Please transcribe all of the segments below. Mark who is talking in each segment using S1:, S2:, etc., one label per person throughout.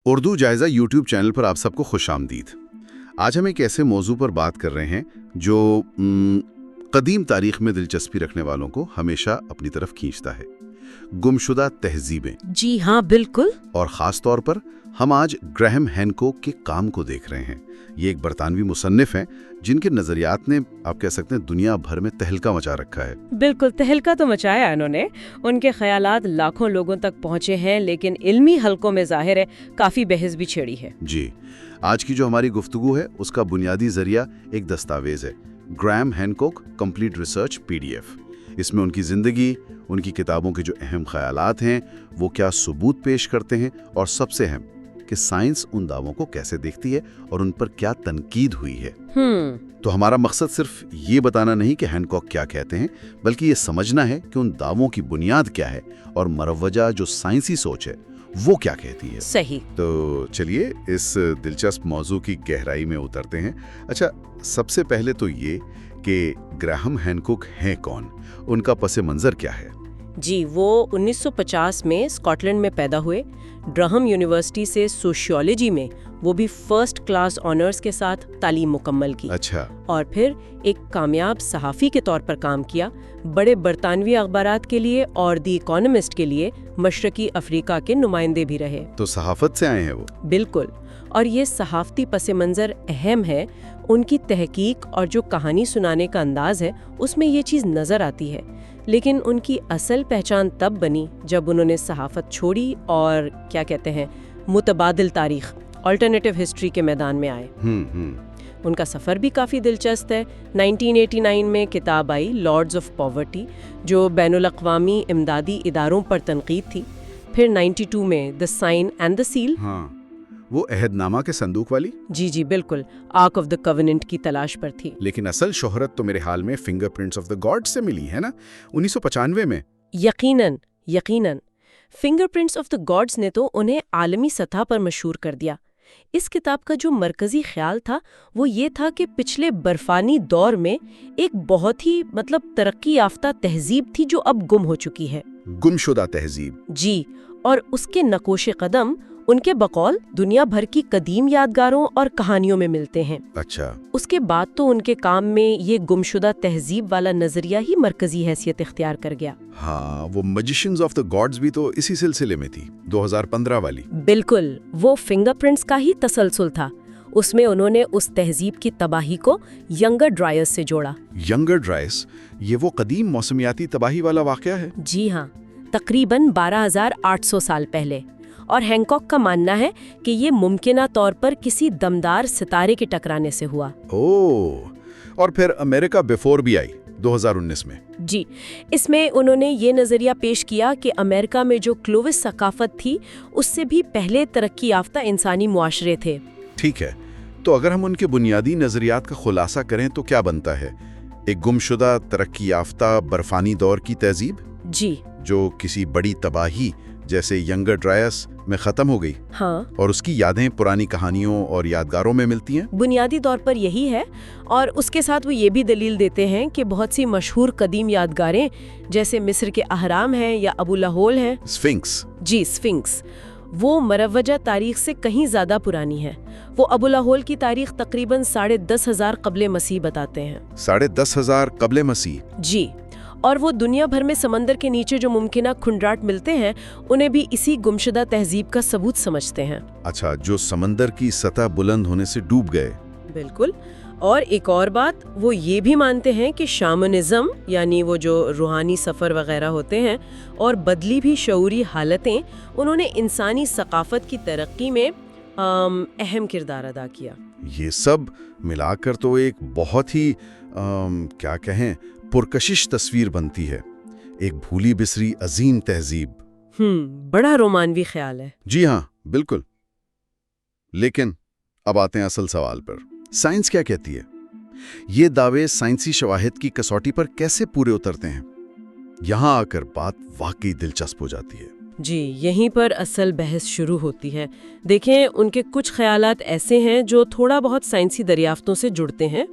S1: اردو جائزہ YouTube channel پر آپ سب کو خوش آمدید۔ آج ہم ایک ایسے موضوع پر بات کر رہے ہیں جو قدیم تاریخ میں دلچسپی رکھنے والوں کو ہمیشہ اپنی طرف کھینچتا ہے، گمشدہ تہذیبیں۔
S2: جی ہاں، بالکل۔
S1: اور خاص طور پر ہم آج گراہم ہینکوک کے کام کو دیکھ رہے ہیں۔ یہ ایک برطانوی مصنف ہیں جن کے نظریات نے آپ کہہ سکتے ہیں دنیا بھر میں تہلکہ مچا رکھا ہے۔
S2: بالکل، تہلکہ تو مچایا انہوں نے۔ ان کے خیالات لاکھوں لوگوں تک پہنچے ہیں، لیکن علمی حلقوں میں ظاہر ہے کافی بحث بھی چھڑی ہے۔
S1: جی، آج کی جو ہماری گفتگو ہے اس کا بنیادی ذریعہ ایک دستاویز ہے، Graham Hancock complete research PDF۔ اس میں ان کی زندگی، ان کی کتابوں کے جو اہم خیالات ہیں وہ کیا ثبوت پیش کرتے ہیں، اور سب سے اہم کہ سائنس ان دعووں کو کیسے دیکھتی ہے اور ان پر کیا تنقید ہوئی ہے۔ تو ہمارا مقصد صرف یہ بتانا نہیں کہ ہینکوک کیا کہتے ہیں، بلکہ یہ سمجھنا ہے کہ ان دعووں کی بنیاد کیا ہے اور مروجہ جو سائنسی سوچ ہے وہ کیا کہتی ہے۔
S2: صحیح۔
S1: تو چلیے اس دلچسپ موضوع کی گہرائی میں اترتے ہیں۔ اچھا، سب سے پہلے تو یہ کہ گراہم ہینکوک ہیں کون، ان کا پس منظر کیا ہے؟
S2: جی، وہ 1950 میں اسکاٹ لینڈ میں پیدا ہوئے۔ ڈرہم یونیورسٹی سے سوشیولوجی میں وہ بھی فرسٹ کلاس آنرز کے ساتھ تعلیم مکمل کی۔
S1: اچھا۔
S2: اور پھر ایک کامیاب صحافی کے طور پر کام کیا، بڑے برطانوی اخبارات کے لیے اور دی اکانومسٹ کے لیے مشرقی افریقہ کے نمائندے بھی رہے۔
S1: تو صحافت سے آئے ہیں وہ؟
S2: بالکل، اور یہ صحافتی پس منظر اہم ہے۔ ان کی تحقیق اور جو کہانی سنانے کا انداز ہے اس میں یہ چیز نظر آتی ہے، لیکن ان کی اصل پہچان تب بنی جب انہوں نے صحافت چھوڑی اور کیا کہتے ہیں متبادل تاریخ، آلٹرنیٹیو ہسٹری کے میدان میں آئے۔ ان کا سفر بھی کافی دلچسپ ہے۔ 1989 میں کتاب آئی لارڈز آف پاورٹی، جو بین الاقوامی امدادی اداروں پر تنقید تھی۔ پھر 92 میں دا سائن اینڈ دا سیل،
S1: وہ عہد نامہ کے صندوق والی؟
S2: جی بالکل، آرک آف دا کووننٹ کی تلاش پر تھی۔
S1: لیکن اصل شہرت تو میرے حال میں finger prints of the God سے ملی ہے نا، 1995 میں۔
S2: یقیناً finger prints of the God's نے تو انہیں عالمی سطح پر مشہور کر دیا۔ اس کتاب کا جو مرکزی خیال تھا وہ یہ تھا کہ پچھلے برفانی دور میں ایک بہت ہی ترقی یافتہ تہذیب تھی جو اب گم ہو چکی ہے،
S1: گمشدہ تہذیب۔
S2: جی، اور اس کے نقوش قدم ان کے بقول دنیا بھر کی قدیم یادگاروں اور کہانیوں میں ملتے ہیں۔
S1: اچھا۔
S2: اس کے بعد تو ان کے کام میں یہ گمشدہ تہذیب والا نظریہ ہی مرکزی حیثیت اختیار کر گیا۔
S1: ہاں، وہ میجیشنز آف دا گاڈز بھی تو اسی سلسلے میں تھی، 2015 والی۔
S2: بالکل، وہ فنگر پرنٹس کا ہی تسلسل تھا۔ اس میں انہوں نے اس تہذیب کی تباہی کو ینگر ڈرائس سے جوڑا۔
S1: ینگر ڈرائس، یہ وہ قدیم موسمیاتی تباہی والا واقعہ ہے؟
S2: جی ہاں، تقریباً 12,800 سال پہلے۔ اور ہینکوک کا ماننا ہے کہ یہ ممکنہ طور پر کسی دمدار ستارے کے ٹکرانے سے ہوا۔
S1: اور پھر امریکہ بیفور بھی آئی 2019 میں۔
S2: جی، اس میں انہوں نے یہ نظریہ پیش کیا کہ امریکہ میں جو کلووس ثقافت تھی اس سے بھی پہلے ترقی یافتہ انسانی معاشرے تھے۔
S1: ٹھیک ہے، تو اگر ہم ان کے بنیادی نظریات کا خلاصہ کریں تو کیا بنتا ہے؟ ایک گمشدہ ترقی یافتہ برفانی دور کی تہذیب،
S2: جی، جو
S1: کسی بڑی تباہی جیسے ینگر ڈرائس میں ختم ہو گئی،
S2: ہاں،
S1: اور اس کی یادیں پرانی کہانیوں اور یادگاروں میں ملتی ہیں۔
S2: بنیادی طور پر یہی ہے، اور اس کے ساتھ وہ یہ بھی دلیل دیتے ہیں کہ بہت سی مشہور قدیم یادگاریں جیسے مصر کے اہرام ہیں یا ابو لاہول ہیں،
S1: اسفنکس،
S2: جی اسفنکس، وہ مروجہ تاریخ سے کہیں زیادہ پرانی ہے۔ وہ ابو لاہول کی تاریخ تقریباً 10,500 قبل مسیح بتاتے ہیں۔
S1: 10,500 قبل مسیح؟
S2: جی، اور وہ دنیا بھر میں سمندر کے نیچے جو ممکنہ کھنڈرات ملتے ہیں انہیں بھی اسی گمشدہ تہذیب کا ثبوت سمجھتے ہیں۔
S1: اچھا، جو سمندر کی سطح بلند ہونے سے ڈوب گئے۔
S2: بالکل، اور ایک اور بات وہ یہ بھی مانتے ہیں کہ شامنزم، یعنی وہ جو روحانی سفر وغیرہ ہوتے ہیں اور بدلی بھی شعوری حالتیں، انہوں نے انسانی ثقافت کی ترقی میں اہم کردار ادا کیا۔
S1: یہ سب ملا کر تو ایک بہت ہی کیا کہیں پرکشش تصویر بنتی ہے، ایک بھولی بسری عظیم تہذیب۔
S2: بڑا رومانوی خیال ہے۔
S1: جی ہاں، بالکل۔ لیکن اب آتے ہیں اصل سوال پر، سائنس کیا کہتی ہے؟ یہ دعوے سائنسی شواہد کی کسوٹی پر کیسے پورے اترتے ہیں؟ یہاں آ کر بات واقعی دلچسپ ہو جاتی ہے۔
S2: جی، یہیں پر اصل بحث شروع ہوتی ہے۔ دیکھیں، ان کے کچھ خیالات ایسے ہیں جو تھوڑا بہت سائنسی دریافتوں سے جڑتے ہیں،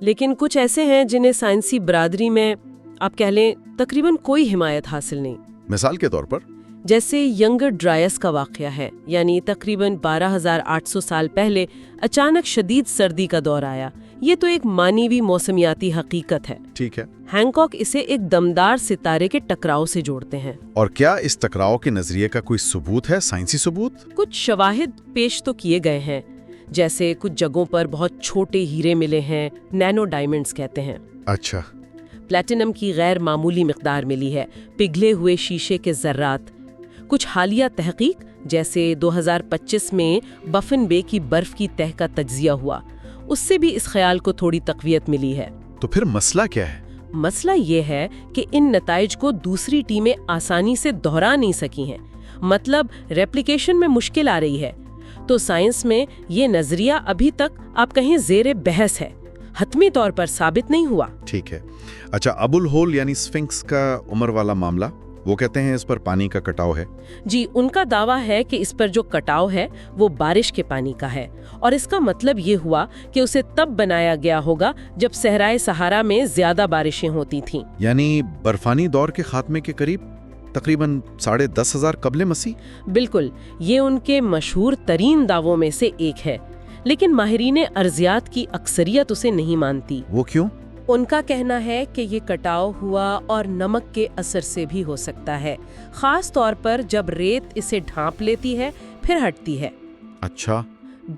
S2: لیکن کچھ ایسے ہیں جنہیں سائنسی برادری میں آپ کہہ لیں تقریباً کوئی حمایت حاصل نہیں۔
S1: مثال کے طور پر
S2: جیسے ینگر ڈرائس کا واقعہ ہے، یعنی تقریباً 12,800 سال پہلے اچانک شدید سردی کا دور آیا۔ یہ تو ایک مانوی موسمیاتی حقیقت ہے۔
S1: ٹھیک ہے۔
S2: ہینکوک اسے ایک دمدار ستارے کے ٹکراؤ سے جوڑتے ہیں۔
S1: اور کیا اس ٹکراؤ کے نظریے کا کوئی ثبوت ہے، سائنسی ثبوت؟
S2: کچھ شواہد پیش تو کیے گئے ہیں، جیسے کچھ جگہوں پر بہت چھوٹے ہیرے ملے ہیں، نینو ڈائمنڈز کہتے ہیں۔
S1: اچھا۔
S2: پلیٹینم کی غیر معمولی مقدار ملی ہے، پگھلے ہوئے شیشے کے ذرات۔ کچھ حالیہ تحقیق جیسے 2025 میں بفن بے کی برف کی تہہ کا تجزیہ ہوا، اس سے بھی اس خیال کو تھوڑی تقویت ملی ہے۔
S1: تو پھر مسئلہ کیا ہے؟
S2: مسئلہ یہ ہے کہ ان نتائج کو دوسری ٹیمیں آسانی سے دہرا نہیں سکی ہیں، مطلب ریپلیکیشن میں مشکل آ رہی ہے۔ تو سائنس میں یہ نظریہ ابھی تک آپ کہیں زیر بحث ہے، حتمی طور پر ثابت نہیں ہوا۔
S1: ٹھیک ہے۔ اچھا، ابو الہول یعنی اسفنکس کا عمر والا معاملہ، وہ کہتے ہیں اس پر پانی کا کٹاؤ ہے۔
S2: جی، ان کا دعویٰ ہے کہ اس پر جو کٹاؤ ہے وہ بارش کے پانی کا ہے، اور اس کا مطلب یہ ہوا کہ اسے تب بنایا گیا ہوگا جب صحرائے صحارا میں زیادہ بارشیں ہوتی تھیں،
S1: یعنی برفانی دور کے خاتمے کے قریب، تقریباً 10,500 قبل مسیح۔
S2: بالکل، یہ ان کے مشہور ترین دعووں میں سے ایک ہے، لیکن ماہرین ارضیات کی اکثریت اسے نہیں مانتی۔
S1: وہ کیوں؟
S2: ان کا کہنا ہے کہ یہ کٹاؤ ہوا اور نمک کے اثر سے بھی ہو سکتا ہے، خاص طور پر جب ریت اسے ڈھانپ لیتی ہے پھر ہٹتی ہے۔
S1: اچھا۔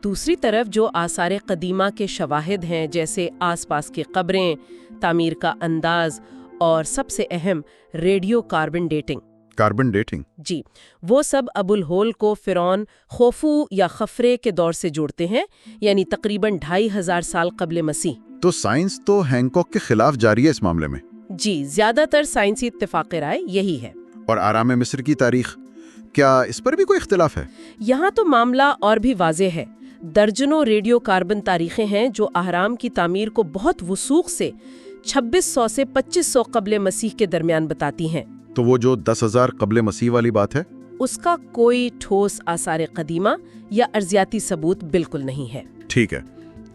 S2: دوسری طرف جو آثار قدیمہ کے شواہد ہیں، جیسے آس پاس کی قبریں، تعمیر کا انداز اور سب سے اہم ریڈیو کاربن ڈیٹنگ، جی، وہ سب ابو الہول کو فرعون خوفو یا خفرے کے دور سے جوڑتے ہیں، یعنی تقریباً 2,500 سال قبل مسیح۔
S1: تو سائنس تو ہینکوک کے خلاف جاری ہے اس معاملے میں؟
S2: جی، زیادہ تر سائنسی اتفاق رائے یہی ہے۔
S1: اور آرام مصر کی تاریخ، کیا اس پر بھی کوئی اختلاف ہے؟
S2: یہاں تو معاملہ اور بھی واضح ہے۔ درجنوں ریڈیو کاربن تاریخیں ہیں جو اہرام کی تعمیر کو بہت وثوق سے 2600 سے 2500 قبل مسیح کے درمیان بتاتی ہیں۔
S1: تو وہ جو 10,000 قبل مسیح والی بات ہے،
S2: اس کا کوئی ٹھوس آثار قدیمہ یا ارضیاتی ثبوت بالکل نہیں ہے۔
S1: ٹھیک ہے۔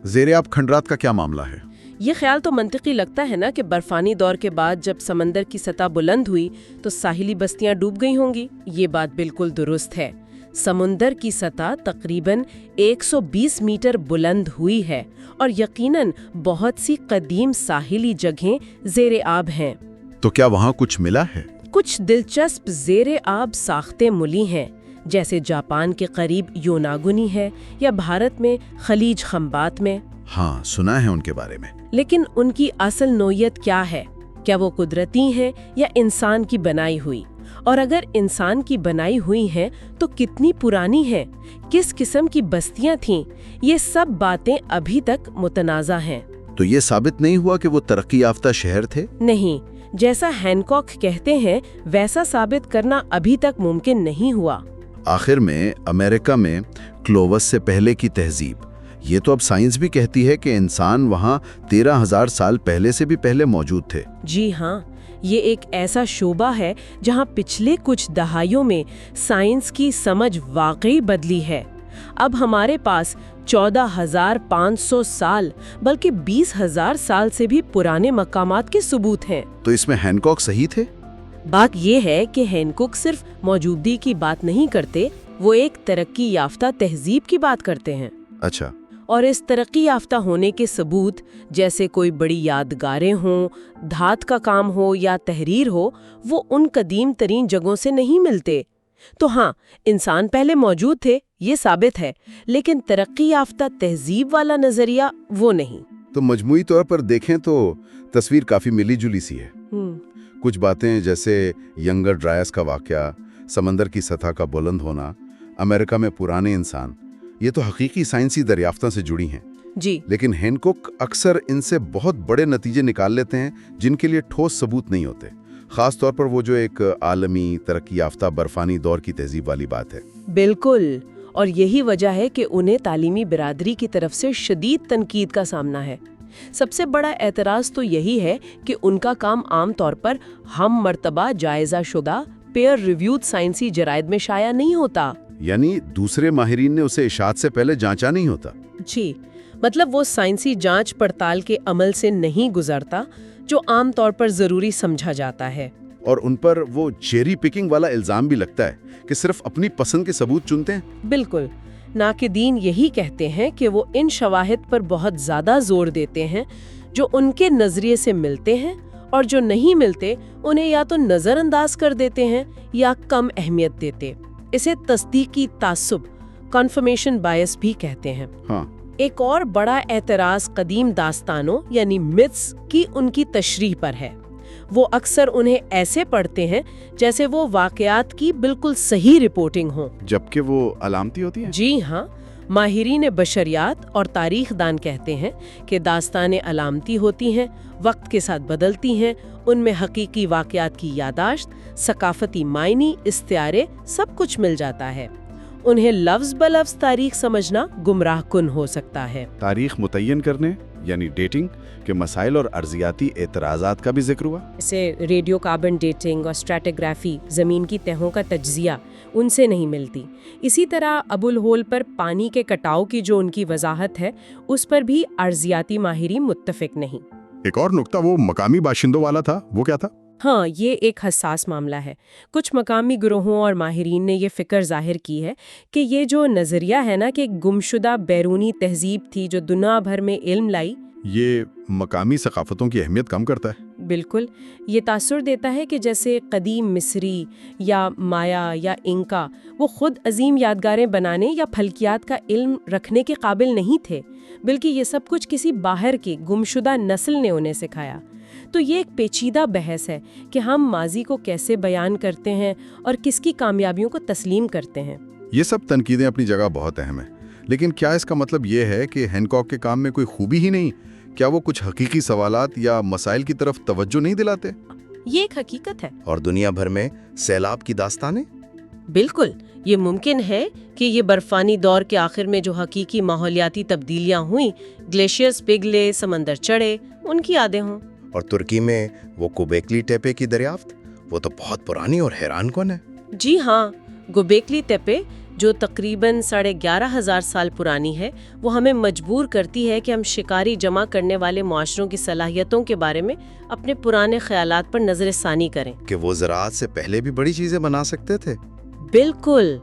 S1: زیر آب کھنڈرات کا کیا معاملہ ہے؟
S2: یہ خیال تو منطقی لگتا ہے نا کہ برفانی دور کے بعد جب سمندر کی سطح بلند ہوئی تو ساحلی بستیاں ڈوب گئی ہوں گی۔ یہ بات بالکل درست ہے۔ سمندر کی سطح تقریباً 120 میٹر بلند ہوئی ہے، اور یقیناً بہت سی قدیم ساحلی جگہیں زیر آب ہیں۔
S1: تو کیا وہاں کچھ ملا ہے؟
S2: کچھ دلچسپ زیر آب ساختیں ملی ہیں، جیسے جاپان کے قریب یوناگونی ہے یا بھارت میں خلیج خمبات میں۔
S1: ہاں، سنا ہے ان کے بارے میں۔
S2: لیکن ان کی اصل نوعیت کیا ہے؟ کیا وہ قدرتی ہیں یا انسان کی بنائی ہوئی؟ اور اگر انسان کی بنائی ہوئی ہیں تو کتنی پرانی ہیں؟ کس قسم کی بستیاں تھیں؟ یہ سب باتیں ابھی تک متنازع ہیں۔
S1: تو یہ ثابت نہیں ہوا کہ وہ ترقی یافتہ شہر تھے؟
S2: نہیں، جیسا ہینکوک کہتے ہیں ویسا ثابت کرنا ابھی تک ممکن نہیں ہوا۔
S1: آخر میں امریکہ میں کلووس سے پہلے کی تہذیب، یہ تو اب سائنس بھی کہتی ہے کہ انسان وہاں 13,000 سال پہلے سے بھی پہلے موجود تھے۔
S2: جی ہاں، یہ ایک ایسا شعبہ ہے جہاں پچھلے کچھ دہائیوں میں سائنس کی سمجھ واقعی بدلی ہے۔ اب ہمارے پاس 14,500 سال بلکہ 20,000 سال سے بھی پرانے مقامات کے ثبوت ہیں۔
S1: تو اس میں ہینکوک صحیح تھے؟
S2: بات یہ ہے کہ ہینکوک صرف موجودگی کی بات نہیں کرتے، وہ ایک ترقی یافتہ تہذیب کی بات کرتے ہیں۔
S1: اچھا۔
S2: اور اس ترقی یافتہ ہونے کے ثبوت، جیسے کوئی بڑی یادگاریں ہوں، دھات کا کام ہو یا تحریر ہو، وہ ان قدیم ترین جگہوں سے نہیں ملتے۔ تو ہاں، انسان پہلے موجود تھے، یہ ثابت ہے، لیکن ترقی یافتہ تہذیب والا نظریہ وہ نہیں۔
S1: تو مجموعی طور پر دیکھیں تو تصویر کافی ملی جلی سی ہے۔ کچھ باتیں جیسے ینگر ڈرائس کا واقعہ، سمندر کی سطح کا بلند ہونا، امریکہ میں پرانے انسان، یہ تو حقیقی سائنسی دریافتوں سے جڑی ہیں۔
S2: جی،
S1: لیکن ہینکوک اکثر ان سے بہت بڑے نتیجے نکال لیتے ہیں جن کے لیے ٹھوس ثبوت نہیں ہوتے، خاص طور پر وہ جو ایک عالمی ترقی یافتہ برفانی دور کی تہذیب والی بات ہے۔
S2: بالکل، اور یہی وجہ ہے کہ انہیں تعلیمی برادری کی طرف سے شدید تنقید کا سامنا ہے۔ سب سے بڑا اعتراض تو یہی ہے کہ ان کا کام عام طور پر ہم مرتبہ جائزہ شدہ پیئر ریویوڈ سائنسی جرائد میں شائع نہیں ہوتا۔
S1: یعنی دوسرے ماہرین نے اسے اشاعت سے پہلے جانچا نہیں ہوتا۔
S2: جی، مطلب وہ سائنسی جانچ پڑتال کے عمل سے نہیں گزرتا جو عام طور پر ضروری سمجھا جاتا ہے۔
S1: اور ان پر وہ چیری پکنگ والا الزام بھی لگتا ہے کہ صرف اپنی پسند کے ثبوت چنتے ہیں۔
S2: بالکل، ناقدین یہی کہتے ہیں کہ وہ ان شواہد پر بہت زیادہ زور دیتے ہیں جو ان کے نظریے سے ملتے ہیں، اور جو نہیں ملتے انہیں یا تو نظر انداز کر دیتے ہیں یا کم اہمیت دیتے۔ اسے تصدیقی تعصب، کنفرمیشن بائس بھی کہتے ہیں۔
S1: ہاں،
S2: ایک اور بڑا اعتراض قدیم داستانوں یعنی myths کی ان کی تشریح پر ہے۔ وہ اکثر انہیں ایسے پڑھتے ہیں جیسے وہ واقعات کی بالکل صحیح رپورٹنگ ہوں،
S1: جبکہ وہ علامتی ہوتی ہیں۔
S2: جی ہاں، ماہرین بشریات اور تاریخ دان کہتے ہیں کہ داستانیں علامتی ہوتی ہیں، وقت کے ساتھ بدلتی ہیں، ان میں حقیقی واقعات کی یادداشت، ثقافتی معنی، استعارے سب کچھ مل جاتا ہے۔ انہیں لفظ بلفظ تاریخ سمجھنا گمراہ کن ہو سکتا ہے۔
S1: تاریخ متعین کرنے یعنی ڈیٹنگ کے مسائل اور ارضیاتی اعتراضات کا بھی ذکر ہوا۔
S2: اسے ریڈیو کاربن ڈیٹنگ اور اسٹریٹیگرافی، زمین کی تہوں کا تجزیہ، ان سے نہیں ملتی۔ اسی طرح ابو الہول پر پانی کے کٹاؤ کی جو ان کی وضاحت ہے، اس پر بھی ارضیاتی ماہرین متفق نہیں۔
S3: ایک اور نقطہ وہ مقامی باشندوں والا تھا، وہ کیا تھا؟
S2: ہاں، یہ ایک حساس معاملہ ہے۔ کچھ مقامی گروہوں اور ماہرین نے یہ فکر ظاہر کی ہے کہ یہ جو نظریہ ہے نا کہ گمشدہ بیرونی تہذیب تھی جو دنیا بھر میں علم لائی،
S3: یہ مقامی ثقافتوں کی اہمیت کم کرتا ہے۔
S2: بالکل، یہ تاثر دیتا ہے کہ جیسے قدیم مصری یا مایا یا انکا وہ خود عظیم یادگاریں بنانے یا فلکیات کا علم رکھنے کے قابل نہیں تھے، بلکہ یہ سب کچھ کسی باہر کی گمشدہ نسل نے انہیں سکھایا۔ تو یہ ایک پیچیدہ بحث ہے کہ ہم ماضی کو کیسے بیان کرتے ہیں اور کس کی کامیابیوں کو تسلیم کرتے ہیں۔
S3: یہ سب تنقیدیں اپنی جگہ بہت اہم ہیں، لیکن کیا اس کا مطلب یہ ہے کہ ہینکاک کے کام میں کوئی خوبی ہی نہیں؟ کیا وہ کچھ حقیقی سوالات یا مسائل کی طرف توجہ نہیں دلاتے؟
S2: یہ ایک حقیقت ہے۔
S4: اور دنیا بھر میں سیلاب کی داستانیں؟
S2: بالکل، یہ ممکن ہے کہ یہ برفانی دور کے آخر میں جو حقیقی ماحولیاتی تبدیلیاں ہوئیں، گلیشیئرز پگھلے، سمندر چڑھے، ان کی یادیں ہوں۔
S4: اور ترکی میں وہ کوبیکلی ٹیپے کی دریافت، وہ تو بہت پرانی اور حیران کن ہے۔
S2: جی ہاں، گوبیکلی تپے جو تقریباً 11,500 سال پرانی ہے، وہ ہمیں مجبور کرتی ہے کہ ہم شکاری جمع کرنے والے معاشروں کی صلاحیتوں کے بارے میں اپنے پرانے خیالات پر نظر ثانی کریں۔
S4: کہ وہ زراعت سے پہلے بھی بڑی چیزیں بنا سکتے تھے۔
S2: بالکل،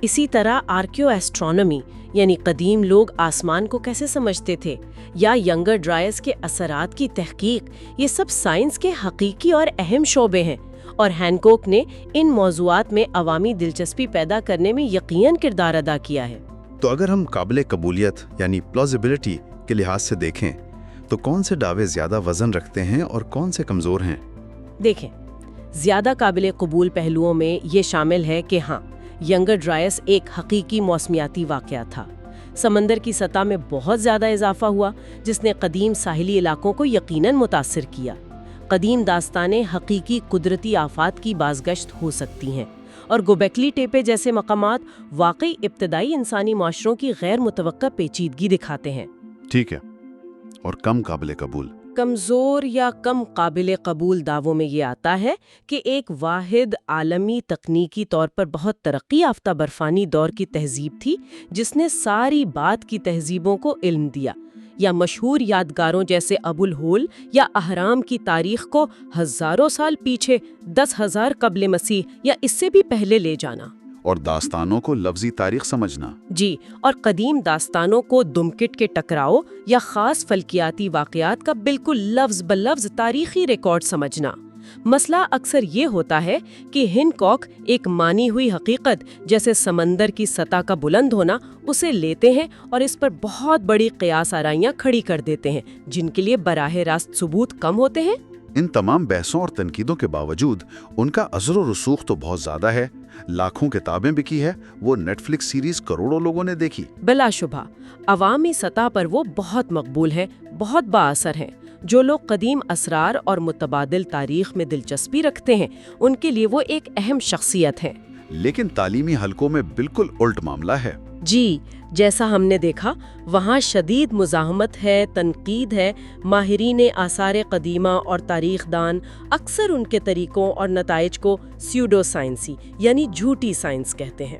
S2: اسی طرح آرکیو ایسٹرونومی یعنی قدیم لوگ آسمان کو کیسے سمجھتے تھے، یا ینگر ڈرائس کے اثرات کی تحقیق، یہ سب سائنس کے حقیقی اور اہم شعبے ہیں، اور ہینکوک نے ان موضوعات میں عوامی دلچسپی پیدا کرنے میں یقیناً کردار ادا کیا ہے۔
S4: تو اگر ہم قابل قبولیت یعنی پلازیبلٹی کے لحاظ سے دیکھیں تو کون سے دعوے زیادہ وزن رکھتے ہیں اور کون سے کمزور ہیں؟
S2: دیکھیں، زیادہ قابل قبول پہلوؤں میں یہ شامل ہے کہ ہاں، ینگر ڈرائس ایک حقیقی موسمیاتی واقعہ تھا۔ سمندر کی سطح میں بہت زیادہ اضافہ ہوا جس نے قدیم ساحلی علاقوں کو یقیناً متاثر کیا۔ قدیم داستانیں حقیقی قدرتی آفات کی بازگشت ہو سکتی ہیں، اور گوبیکلی ٹیپے جیسے مقامات واقعی ابتدائی انسانی معاشروں کی غیر متوقع پیچیدگی دکھاتے ہیں۔
S1: ٹھیک ہے، اور کم قابل قبول؟
S2: کمزور یا کم قابل قبول دعووں میں یہ آتا ہے کہ ایک واحد عالمی تکنیکی طور پر بہت ترقی یافتہ برفانی دور کی تہذیب تھی جس نے ساری بعد کی تہذیبوں کو علم دیا، یا مشہور یادگاروں جیسے ابو الہول یا اہرام کی تاریخ کو ہزاروں سال پیچھے 10,000 قبل مسیح یا اس سے بھی پہلے لے جانا،
S1: اور داستانوں کو لفظی تاریخ سمجھنا۔
S2: جی، اور قدیم داستانوں کو دمکٹ کے ٹکراؤ یا خاص فلکیاتی واقعات کا بالکل لفظ بلفظ تاریخی ریکارڈ سمجھنا۔ مسئلہ اکثر یہ ہوتا ہے کہ ہینکاک ایک مانی ہوئی حقیقت جیسے سمندر کی سطح کا بلند ہونا اسے لیتے ہیں اور اس پر بہت بڑی قیاس آرائیاں کھڑی کر دیتے ہیں جن کے لیے براہ راست ثبوت کم ہوتے ہیں۔
S1: ان تمام بحثوں اور تنقیدوں کے باوجود ان کا اثر و رسوخ تو بہت زیادہ ہے۔ لاکھوں کتابیں بکی ہے، وہ نیٹ فلکس سیریز کروڑوں لوگوں نے دیکھی۔
S2: بلا شبہ عوامی سطح پر وہ بہت مقبول ہے، بہت بااثر ہیں۔ جو لوگ قدیم اسرار اور متبادل تاریخ میں دلچسپی رکھتے ہیں ان کے لیے وہ ایک اہم شخصیت ہے۔
S1: لیکن تعلیمی حلقوں میں بالکل الٹ معاملہ ہے۔
S2: جی، جیسا ہم نے دیکھا وہاں شدید مزاحمت ہے، تنقید ہے۔ ماہرین آثار قدیمہ اور تاریخ دان اکثر ان کے طریقوں اور نتائج کو سیوڈو سائنسی یعنی جھوٹی سائنس کہتے ہیں۔